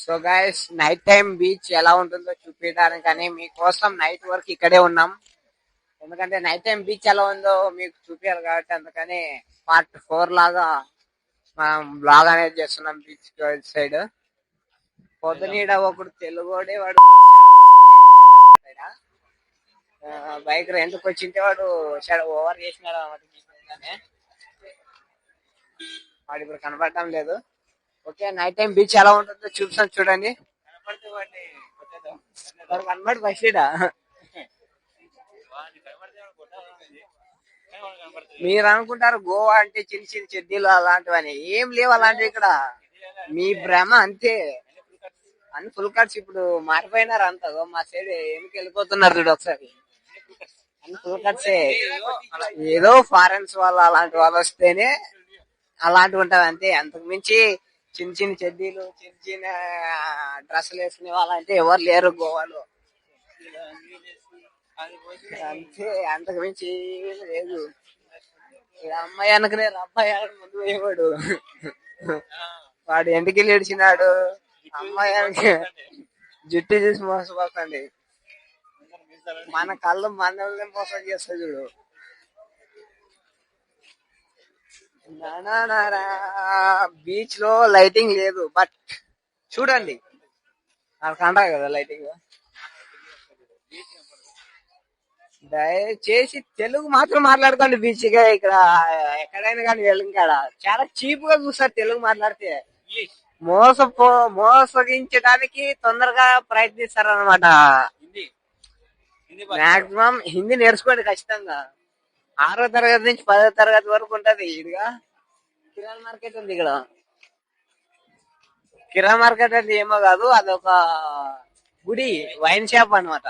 So guys night time beach ఎలా ఉంటుందో చూపించడానికని మీకోసం నైట్ వరకు ఇక్కడే ఉన్నాం. ఎందుకంటే నైట్ టైం బీచ్ ఎలా ఉందో మీకు చూపించాలి కాబట్టి అందుకని పార్ట్ 4 లాగా మనం బ్లాగ్ అనేది చేస్తున్నాం బీచ్ సైడ్. పొద్దునీడ ఒకడు తెలుగోడే వాడు బైక్ రెంట్కి వచ్చింటే వాడు ఓవర్ చేసినాడు అన్నమాట. వాడు ఇప్పుడు కనపడటం లేదు. ఓకే నైట్ టైం బీచ్ ఎలా ఉంటుందో చూపిస్తాను చూడండి. కనబడి ఫస్ట్ మీరు అనుకుంటారు గోవా అంటే చిన్న చిన్న చెద్దీలు అలాంటివని, ఏం లేవు అలాంటివి ఇక్కడ. మీ భ్రమ అంతే. అన్ని ఫుల్ కట్స్ ఇప్పుడు మారిపోయినారు అంతా. మా సైడ్ ఎందుకు వెళ్ళిపోతున్నారు చూడు ఒకసారి. అన్ని ఫుల్ కట్సే. ఏదో ఫారెన్స్ వాళ్ళు అలాంటి వాళ్ళు వస్తేనే అలాంటివి ఉంటాయి అంతే. అంతకు మించి చిన్న చిన్న చెద్దీలు చిన్న చిన్న డ్రెస్సులు వేసుకునే వాళ్ళంటే ఎవరు లేరు గోవాలో. అంతే, అంతకు మించి లేదు. అమ్మాయి అనుకునే అబ్బాయి ముందు పోయేవాడు. వాడు ఎంటికి ఏడిచినాడు. అమ్మాయి జుట్టు చూసి మోసపోకండి. మన కళ్ళు మనల్ని మోసం చేస్తా చూడు. బీచ్ లో లైటింగ్ లేదు, బట్ చూడండి నాకు అంటా కదా లైటింగ్. దయచేసి తెలుగు మాత్రం మాట్లాడుకోండి. బీచ్ గా ఇక్కడ ఎక్కడైనా కానీ వెళ్ళింకాడ చాలా చీప్ గా చూస్తారు తెలుగు మాట్లాడితే. మోసగించడానికి తొందరగా ప్రయత్నిస్తారు అనమాట. మాక్సిమం హిందీ నేర్చుకోండి ఖచ్చితంగా. 6వ తరగతి నుంచి 10వ తరగతి వరకు ఉంటది. ఇదిగా కిరాణా మార్కెట్ ఉంది ఇక్కడ. కిరాణా మార్కెట్ అంటే ఏమో కాదు, అదొక గుడి, వైన్ షాప్ అనమాట.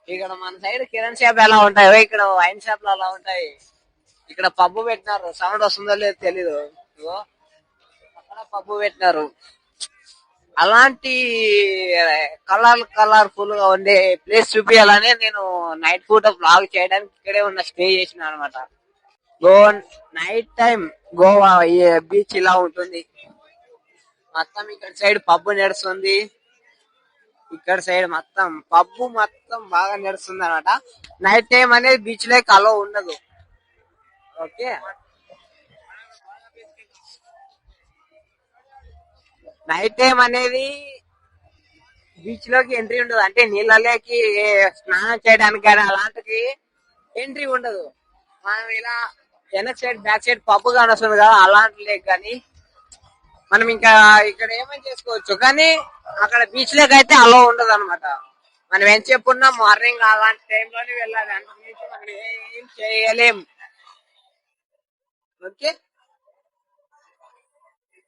ఇక్కడ మన సైడ్ కిరాణా షాప్ ఎలా ఉంటాయో ఇక్కడ వైన్ షాప్ లో అలా ఉంటాయి. ఇక్కడ పబ్బు పెట్టినారు. సౌండ్ వస్తుందో లేదో తెలీదు. అక్కడ పబ్బు పెట్టినారు. అలాంటి కలర్ఫుల్ గా ఉండే ప్లేస్ చూపించాలని నేను నైట్ పూట బ్లాగ్ చేయడానికి ఇక్కడే స్టే చేసిన అనమాట. నైట్ టైం గోవా బీచ్ ఇలా ఉంటుంది. మొత్తం ఇక్కడ సైడ్ పబ్బు నడుస్తుంది. ఇక్కడ సైడ్ మొత్తం పబ్బు మొత్తం బాగా నడుస్తుంది అనమాట. నైట్ టైం అనేది బీచ్ లోకి అలో ఉండదు. ఓకే, నైట్ టైం అనేది బీచ్ లోకి ఎంట్రీ ఉండదు. అంటే నీళ్ళలోకి స్నానం చేయడానికి కానీ అలాంటికి ఎంట్రీ ఉండదు. మనం ఇలా వెనక్ సైడ్ బ్యాక్ సైడ్ పబ్బు కానీ వస్తుంది కదా, అలాంటి లేక్ కానీ మనం ఇంకా ఇక్కడ ఏమైనా చేసుకోవచ్చు. కానీ అక్కడ బీచ్ లోకి అయితే అలో ఉండదు అనమాట. మనం ఏం చెప్పున్నా మార్నింగ్ అలాంటి టైంలోనే వెళ్ళాలి. అంతకుమించి మనం ఏం చేయలేం. ఓకే,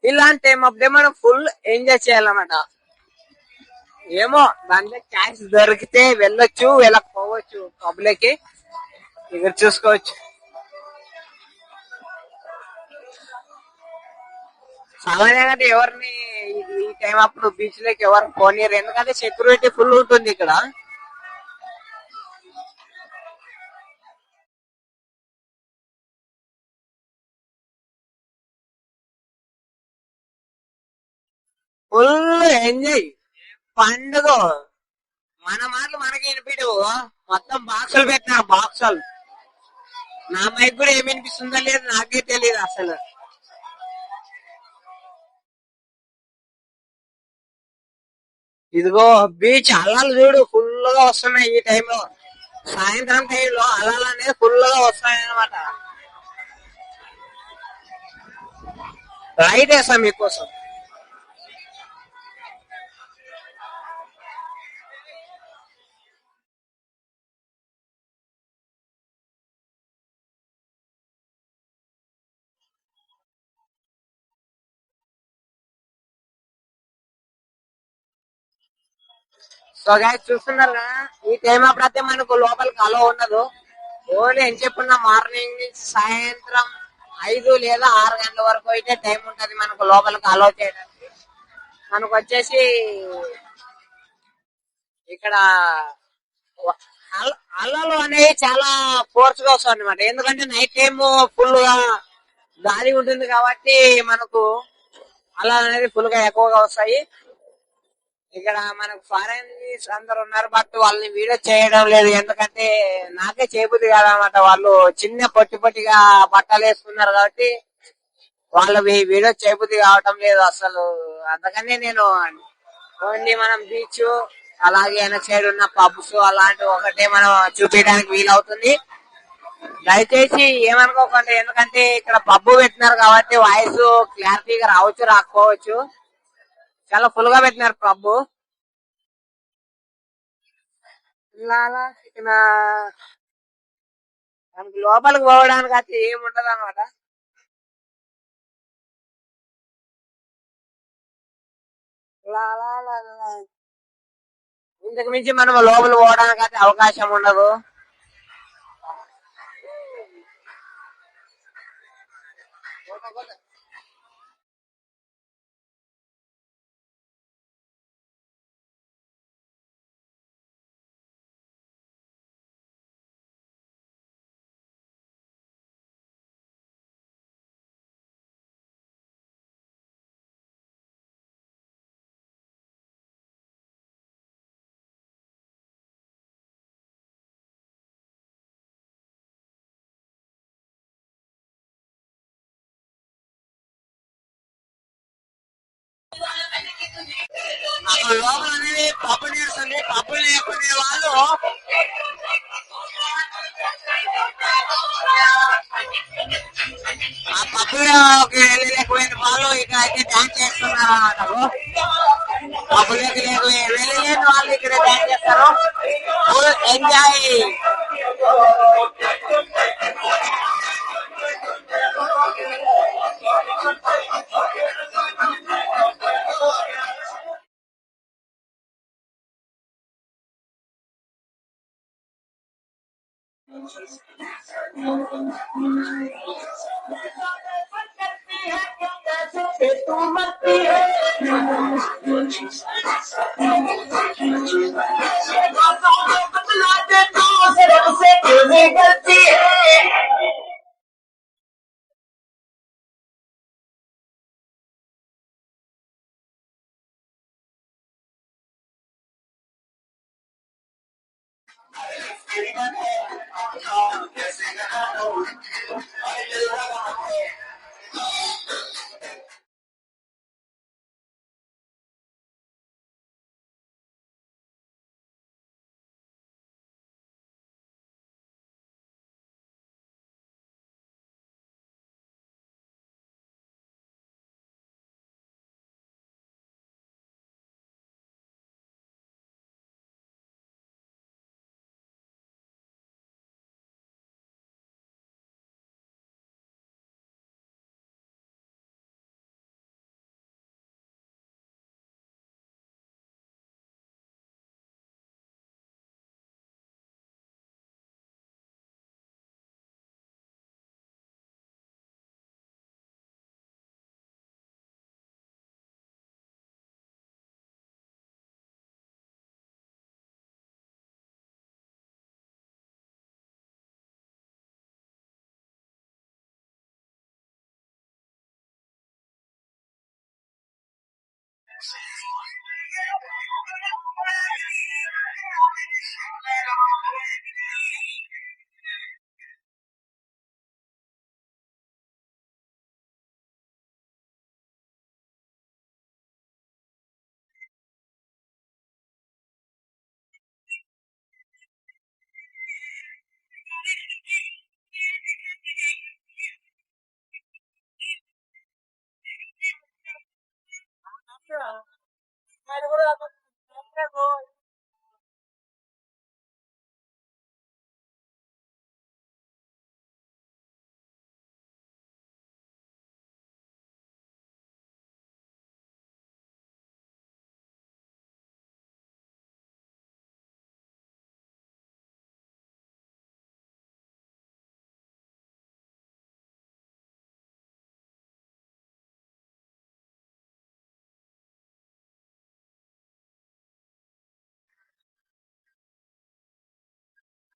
ఇలాంటి టైం అప్పుడే మనం ఫుల్ ఎంజాయ్ చేయాలన్నమాట. ఏమో దాంట్లో ఛాన్స్ దొరికితే వెళ్ళొచ్చు, వెళ్ళకపోవచ్చు. పబ్లిక్ ఇక్కడ చూసుకోవచ్చు. సామాన్యంగా ఎవరిని ఈ టైం అప్పుడు బీచ్ లోకి ఎవరు పోనీరు. ఎందుకంటే సెక్యూరిటీ ఫుల్ ఉంటుంది ఇక్కడ. ఫుల్ ఎంజాయ్ పండుగ. మన మాటలు మనకి వినిపించవు. మొత్తం బాక్సులు పెట్టినారు, బాక్సులు. నా మైక్ కూడా ఏమి వినిపిస్తుందో లేదు నాకే తెలియదు అసలు. ఇదిగో బీచ్ అలలు చూడు ఫుల్ గా వస్తున్నాయి ఈ టైంలో. సాయంత్రం టైంలో అలలు అనేది ఫుల్ గా వస్తాయి అన్నమాట. లైట్ వేస్తాం మీకోసం. సో గైస్ చూస్తున్నారు కదా, ఈ టైం అప్పుడైతే మనకు లోపలికి అలో ఉండదు. ఓన్లీ ఏం చెప్పున్నా మార్నింగ్ నుంచి సాయంత్రం 5 లేదా 6 గంటల వరకు అయితే టైం ఉంటది మనకు లోపలికి అలో చేయడానికి. మనకు వచ్చేసి ఇక్కడ అలలు అనేవి చాలా ఫోర్స్ గా వస్తాయి అనమాట. ఎందుకంటే నైట్ టైం ఫుల్ గా గాలి ఉంటుంది కాబట్టి మనకు అలలు అనేది ఫుల్ గా ఎక్కువగా వస్తాయి. ఇక్కడ మనకు ఫారెన్స్ అందరు ఉన్నారు, బట్ వాళ్ళని వీడియో చేయడం లేదు. ఎందుకంటే నాకే చేయబుద్ది కాదన్నమాట. వాళ్ళు చిన్న పొట్టి పొట్టిగా బట్టలు వేసుకున్నారు కాబట్టి వాళ్ళు వీడియో చేయబుద్ది కావటం లేదు అసలు. అందుకని నేను ఓన్లీ మనం బీచ్ అలాగే వెనక సైడ్ ఉన్న పబ్స్ అలాంటి ఒకటే మనం చూపించడానికి వీలవుతుంది. దయచేసి ఏమనుకోకండి, ఎందుకంటే ఇక్కడ పబ్బు పెట్టినారు కాబట్టి వాయిస్ క్లారిటీగా రావచ్చు రాకపోవచ్చు. చాలా ఫుల్ గా పెట్టినారు పబ్బు. ఇలా ఇక్కడ మనకి లోపలికి పోవడానికి అయితే ఏముండదు అనమాట. ఇంతకు మించి మనం లోపల పోవడానికి అయితే అవకాశం ఉండదు. లోపల అనేది పబ్బు నేర్చుంది. పబ్బులు నేర్చుకునే వాళ్ళు ఆ పబ్బులోకి వెళ్ళలేకపోయిన వాళ్ళు ఇక్కడ అయితే డాన్స్ చేస్తున్నారు అన్నమాట. పబ్బులోకి వెళ్ళలేని వాళ్ళు ఇక్కడ డాన్స్ చేస్తారు. Full enjoy.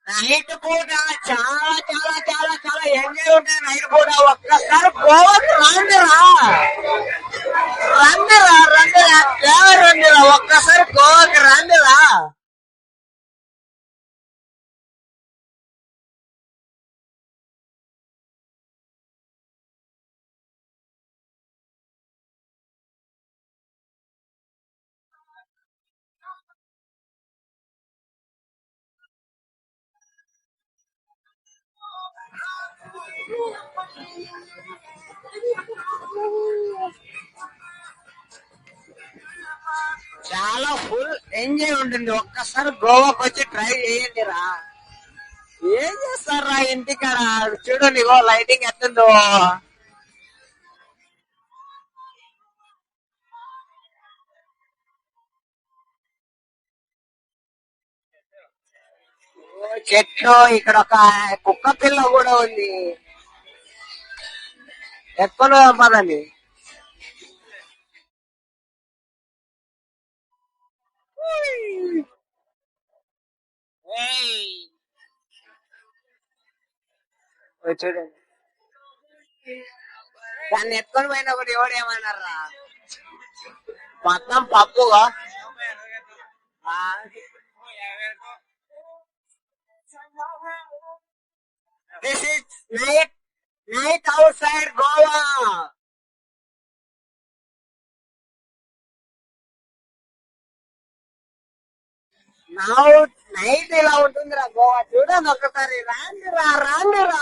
నైట్ పూట చాలా చాలా చాలా చాలా ఎంజాయ్ ఉంటాయి. నైట్ పూట ఒక్కసారి గోవాకి రండిరా రండిరా రండిరా ఒక్కసారి చాలా ఫుల్ ఎంజాయ్ ఉంటుంది. ఒక్కసారి గోవాకి వచ్చి ట్రై చేయండి రా. ఏం చేస్తారా ఇంటికాడ? చూడండి ఇగో లైటింగ్ ఎట్టుందో. ఓ చెట్లు, ఇక్కడ ఒక కుక్క పిల్ల కూడా ఉంది. ఎక్కడో పదండి. ఓ చూడండి, దాన్ని ఎత్తుకొని పోయినా కూడా ఎవడేమన్నారా? మొత్తం పప్పుగా. This is night outside Goa. Night ఇలా ఉంటుందిరా గోవా. చూడండి ఒక్కసారి. రాండిరా రాండిరా.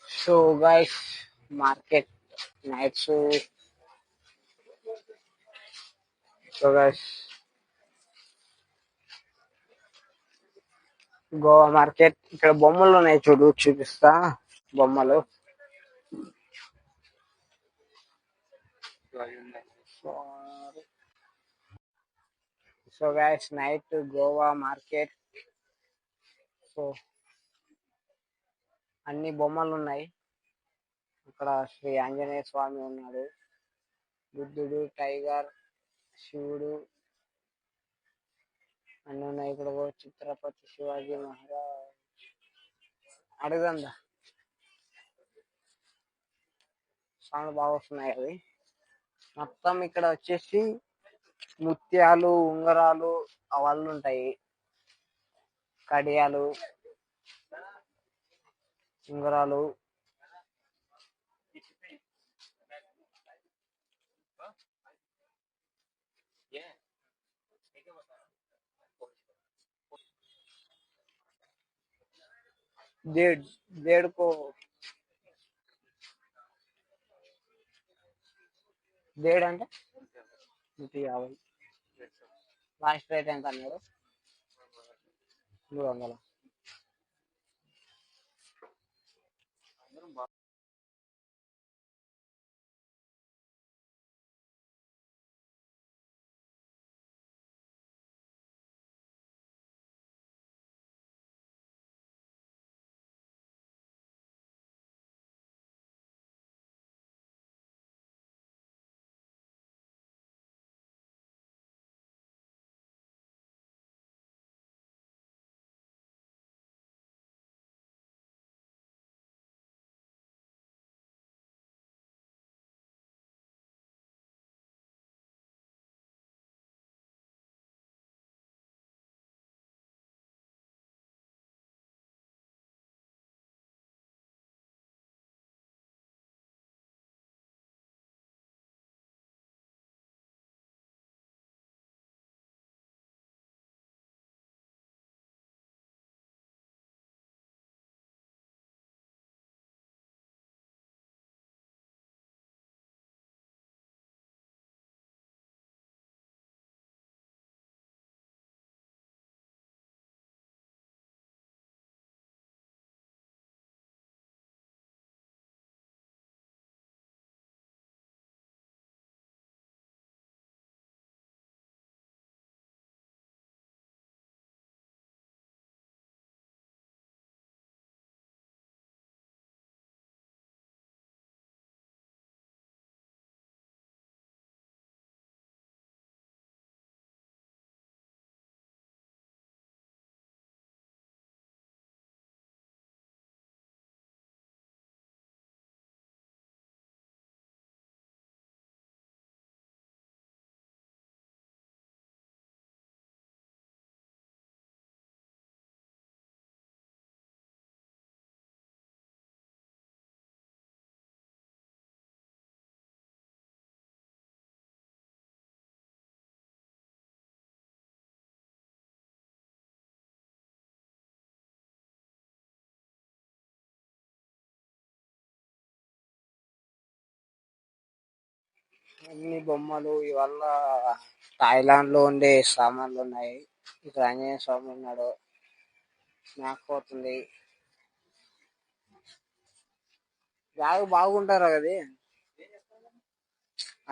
So guys, market night show. So guys, Goa market. ఇక్కడ బొమ్మలు ఉన్నాయి చూడు, చూపిస్తా. బొమ్మలు. So guys, night Goa market. So అన్ని బొమ్మలు ఉన్నాయి. ఇక్కడ శ్రీ ఆంజనేయ స్వామి ఉన్నాడు, బుద్ధుడు, టైగర్, శివుడు అన్ని ఉన్నాయి. ఇక్కడ చిత్రపతి శివాజీ మహారాజ్. అడగందా సౌండ్ బాగా వస్తున్నాయి అవి. మొత్తం ఇక్కడ వచ్చేసి ముత్యాలు, ఉంగరాలు అవన్నీ ఉంటాయి. కడియాలు, ఉంగరాలు. डेढ़ डेढ़ को डेढ़ అంటే 150. లాస్ట్ రేట్ ఎంత అన్నాడు? 300. అన్ని బొమ్మలు ఇవల్ల థాయిలాండ్ లో ఉండే సామాన్లు ఉన్నాయి. ఇక్కడ ఆంజనేయ స్వామి ఉన్నాడు. స్నాక్ పోతుంది. బ్యాగ్ బాగుంటారు అది.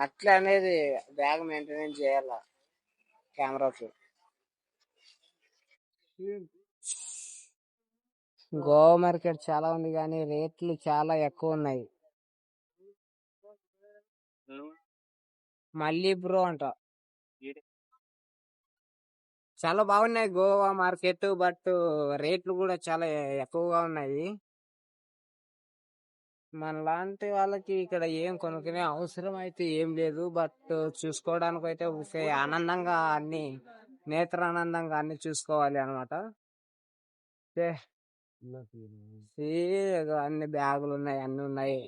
అట్లా అనేది బ్యాగ్ మెయింటెనెన్స్ చేయాల కెమెరాకి. గోవా మార్కెట్ చాలా ఉంది కానీ రేట్లు చాలా ఎక్కువ ఉన్నాయి. మళ్ళీ బ్రో అంట. చాలా బాగున్నాయి గోవా మార్కెట్, బట్ రేట్లు కూడా చాలా ఎక్కువగా ఉన్నాయి. మన లాంటి వాళ్ళకి ఇక్కడ ఏం కొనుక్కునే అవసరం అయితే ఏం లేదు. బట్ చూసుకోవడానికి అయితే ఊరికే ఆనందంగా అన్ని నేత్రానందంగా అన్ని చూసుకోవాలి అనమాట. అన్ని బ్యాగులు ఉన్నాయి, అన్ని ఉన్నాయి,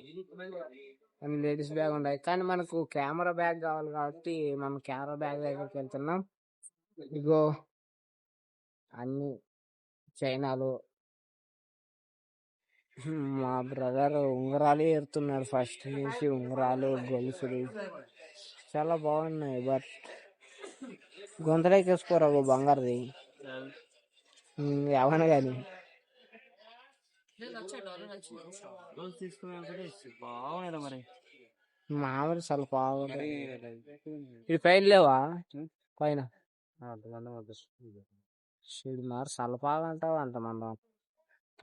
అన్ని లేడీస్ బ్యాగ్ ఉన్నాయి. కానీ మనకు కెమెరా బ్యాగ్ కావాలి కాబట్టి మనం కెమెరా బ్యాగ్ దగ్గరికి వెళ్తున్నాం. ఇగో అన్ని చైనాలు. మా బ్రదర్ ఉంగరాలు ఏరుతున్నాడు ఫస్ట్ నుంచి. ఉంగరాలు, గొలుసులు చాలా బాగున్నాయి. బట్ గొంతలోకి వేసుకోరా బంగారుది ఏమన్నా కానీ. మామూలు చాలా బాగుంది. ఇది పైన లేవా? పైన మరి సలపాగా అంటావు అంత మనం.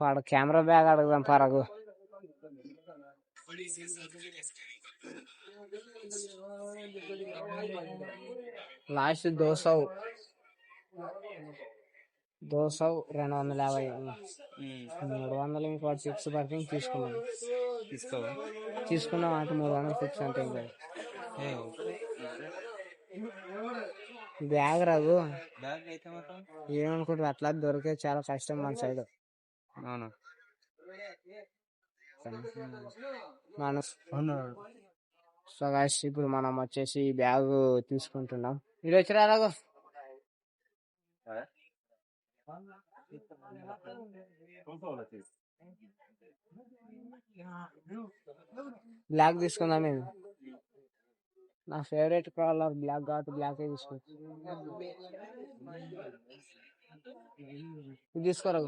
పాడ కెమెరా బ్యాగ్ అడగదాం పరగు. లాస్ట్ దోసవు 250, 300 ఇంకో చిప్స్ పడితే తీసుకున్నాం అంటే 300 చిప్స్ అంటే ఇంకా బ్యాగ్ రాదు. ఏమనుకుంటారు అట్లా దొరికే చాలా కష్టం మన సైడ్. సో గాయ్స్ ఇప్పుడు మనం వచ్చేసి బ్యాగ్ తీసుకుంటున్నాం. ఇది వచ్చి రాగో బ్లాక్ తీసుకుందాం. నేను నా ఫేవరెట్ కలర్ బ్లాక్ కాబట్టి బ్లాక్ తీసుకుంటా. ఇది తీసుకోరా.